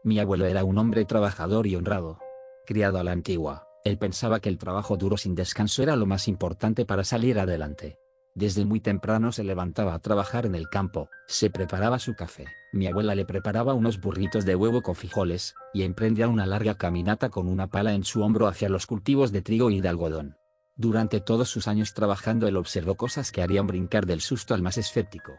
Mi abuelo era un hombre trabajador y honrado. Criado a la antigua, él pensaba que el trabajo duro sin descanso era lo más importante para salir adelante. Desde muy temprano se levantaba a trabajar en el campo, se preparaba su café, mi abuela le preparaba unos burritos de huevo con frijoles, y emprendía una larga caminata con una pala en su hombro hacia los cultivos de trigo y de algodón. Durante todos sus años trabajando él observó cosas que harían brincar del susto al más escéptico.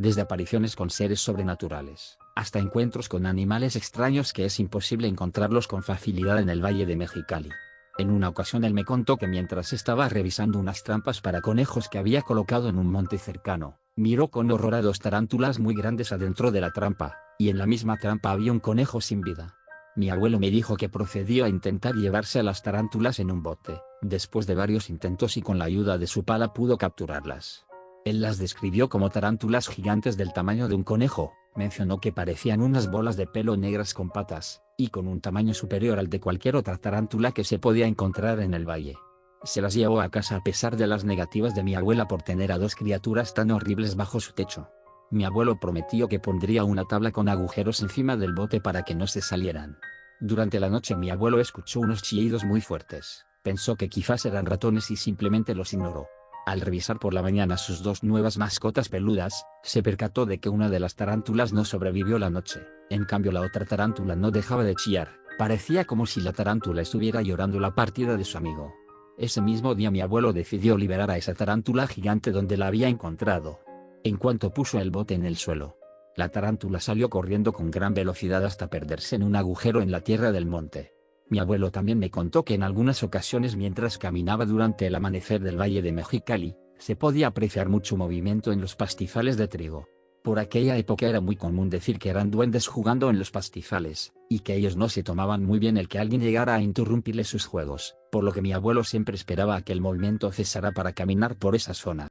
Desde apariciones con seres sobrenaturales, hasta encuentros con animales extraños que es imposible encontrarlos con facilidad en el Valle de Mexicali. En una ocasión él me contó que mientras estaba revisando unas trampas para conejos que había colocado en un monte cercano, miró con horror a dos tarántulas muy grandes adentro de la trampa, y en la misma trampa había un conejo sin vida. Mi abuelo me dijo que procedió a intentar llevarse a las tarántulas en un bote. Después de varios intentos y con la ayuda de su pala pudo capturarlas. Él las describió como tarántulas gigantes del tamaño de un conejo, mencionó que parecían unas bolas de pelo negras con patas, y con un tamaño superior al de cualquier otra tarántula que se podía encontrar en el valle. Se las llevó a casa a pesar de las negativas de mi abuela por tener a dos criaturas tan horribles bajo su techo. Mi abuelo prometió que pondría una tabla con agujeros encima del bote para que no se salieran. Durante la noche mi abuelo escuchó unos chillidos muy fuertes, pensó que quizás eran ratones y simplemente los ignoró. Al revisar por la mañana sus dos nuevas mascotas peludas, se percató de que una de las tarántulas no sobrevivió la noche, en cambio la otra tarántula no dejaba de chillar, parecía como si la tarántula estuviera llorando la partida de su amigo. Ese mismo día mi abuelo decidió liberar a esa tarántula gigante donde la había encontrado. En cuanto puso el bote en el suelo, la tarántula salió corriendo con gran velocidad hasta perderse en un agujero en la tierra del monte. Mi abuelo también me contó que en algunas ocasiones mientras caminaba durante el amanecer del Valle de Mexicali, se podía apreciar mucho movimiento en los pastizales de trigo. Por aquella época era muy común decir que eran duendes jugando en los pastizales, y que ellos no se tomaban muy bien el que alguien llegara a interrumpirle sus juegos, por lo que mi abuelo siempre esperaba a que el movimiento cesara para caminar por esa zona.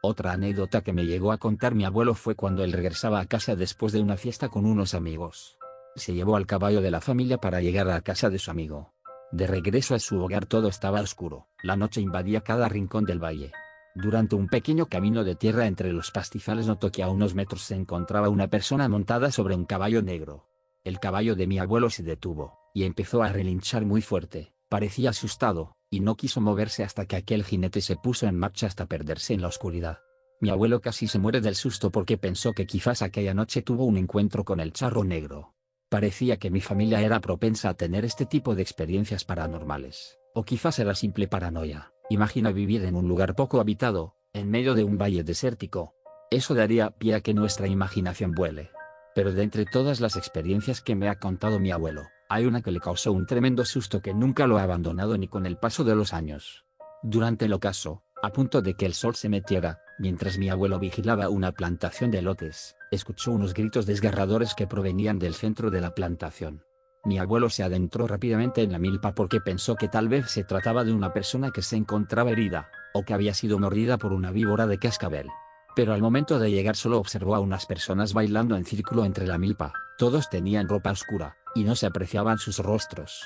Otra anécdota que me llegó a contar mi abuelo fue cuando él regresaba a casa después de una fiesta con unos amigos. Se llevó al caballo de la familia para llegar a casa de su amigo. De regreso a su hogar todo estaba oscuro, la noche invadía cada rincón del valle. Durante un pequeño camino de tierra entre los pastizales notó que a unos metros se encontraba una persona montada sobre un caballo negro. El caballo de mi abuelo se detuvo, y empezó a relinchar muy fuerte, parecía asustado, y no quiso moverse hasta que aquel jinete se puso en marcha hasta perderse en la oscuridad. Mi abuelo casi se muere del susto porque pensó que quizás aquella noche tuvo un encuentro con el charro negro. Parecía que mi familia era propensa a tener este tipo de experiencias paranormales, o quizás era simple paranoia. Imagina vivir en un lugar poco habitado, en medio de un valle desértico. Eso daría pie a que nuestra imaginación vuele. Pero de entre todas las experiencias que me ha contado mi abuelo, hay una que le causó un tremendo susto que nunca lo ha abandonado ni con el paso de los años. Durante el ocaso, a punto de que el sol se metiera, mientras mi abuelo vigilaba una plantación de elotes, escuchó unos gritos desgarradores que provenían del centro de la plantación. Mi abuelo se adentró rápidamente en la milpa porque pensó que tal vez se trataba de una persona que se encontraba herida, o que había sido mordida por una víbora de cascabel. Pero al momento de llegar solo observó a unas personas bailando en círculo entre la milpa, todos tenían ropa oscura, y no se apreciaban sus rostros.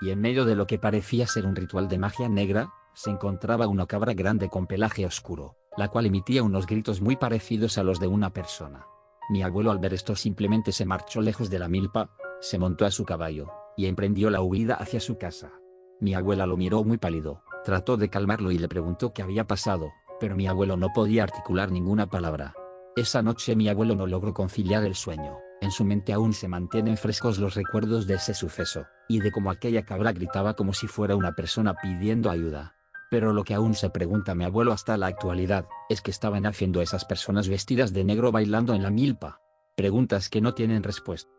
Y en medio de lo que parecía ser un ritual de magia negra, se encontraba una cabra grande con pelaje oscuro, la cual emitía unos gritos muy parecidos a los de una persona. Mi abuelo al ver esto simplemente se marchó lejos de la milpa, se montó a su caballo, y emprendió la huida hacia su casa. Mi abuela lo miró muy pálido, trató de calmarlo y le preguntó qué había pasado, pero mi abuelo no podía articular ninguna palabra. Esa noche mi abuelo no logró conciliar el sueño, en su mente aún se mantienen frescos los recuerdos de ese suceso, y de cómo aquella cabra gritaba como si fuera una persona pidiendo ayuda. Pero lo que aún se pregunta mi abuelo hasta la actualidad, es qué estaban haciendo esas personas vestidas de negro bailando en la milpa. Preguntas que no tienen respuesta.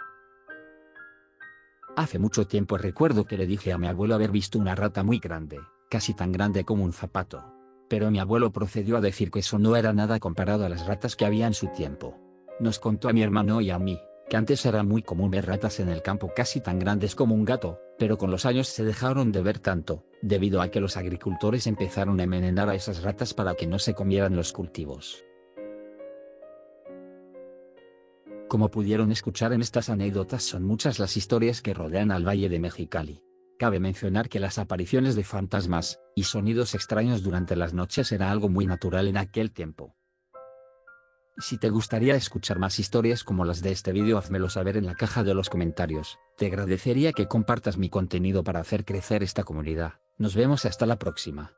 Hace mucho tiempo recuerdo que le dije a mi abuelo haber visto una rata muy grande, casi tan grande como un zapato. Pero mi abuelo procedió a decir que eso no era nada comparado a las ratas que había en su tiempo. Nos contó a mi hermano y a mí, que antes era muy común ver ratas en el campo casi tan grandes como un gato, pero con los años se dejaron de ver tanto, debido a que los agricultores empezaron a envenenar a esas ratas para que no se comieran los cultivos. Como pudieron escuchar en estas anécdotas, son muchas las historias que rodean al Valle de Mexicali. Cabe mencionar que las apariciones de fantasmas y sonidos extraños durante las noches era algo muy natural en aquel tiempo. Si te gustaría escuchar más historias como las de este vídeo, házmelo saber en la caja de los comentarios. Te agradecería que compartas mi contenido para hacer crecer esta comunidad. Nos vemos hasta la próxima.